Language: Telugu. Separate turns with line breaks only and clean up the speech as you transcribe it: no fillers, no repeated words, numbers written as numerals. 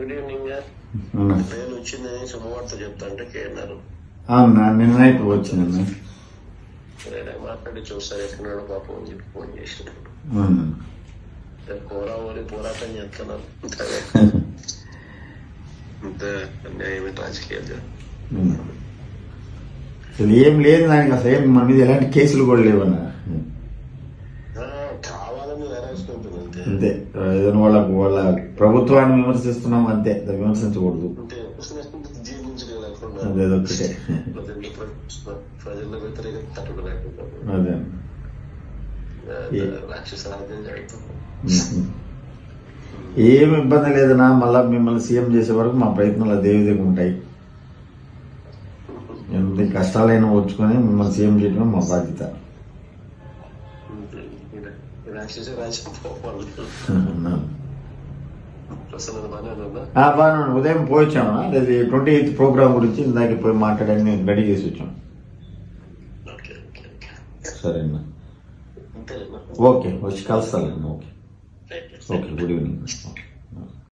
Good evening.
అవునా
నేను వచ్చిందని శుభవార్త చెప్తా అంటే కేన్నారు
అవునా నిన్న నైట్ వచ్చిందన్న.
మాట్లాడి చూస్తారు ఎక్కడున్నాడు పాపం అని చెప్పి ఫోన్ చేసినప్పుడు
అవునా
కోరావరి పోరాటం చేస్తున్నారు. ఇంత అన్యాయం రాజకీయాలు.
అసలు ఏం లేదు దానికి, అసలు ఏం మన మీద ఎలాంటి కేసులు కూడా లేవన్న.
కావాలని నెరవేర్చుకుంటుంది అంతే.
అంతే ఏదైనా వాళ్ళ ప్రభుత్వాన్ని విమర్శిస్తున్నాం అంతే, విమర్శించకూడదు.
అంటే జీవించలేకుండా
అదేదొక్కటే.
ప్రజల వ్యతిరేకత తట్టుకోలేకపోతారు.
అదే
రాక్షస రాజ్యం జరుగుతుంది.
ఏమి ఇబ్బంది లేదన్నా, మళ్ళా మిమ్మల్ని సీఎం చేసే వరకు మా ప్రయత్నాలు అదే విధంగా ఉంటాయి. ఎంత కష్టాలైనా వచ్చుకొని మిమ్మల్ని సీఎం చేయడం మా బాధ్యత.
రాక్షస రాజ్యం పోవాలి.
బాగా ఉదయం పోయిచ్చామా, అది 28th ప్రోగ్రామ్ గురించి ఇందాక పోయి మాట్లాడని రెడీ చేసి వచ్చాం. సరేనా, ఓకే వచ్చి కలుస్తాను. Okay okay, good evening.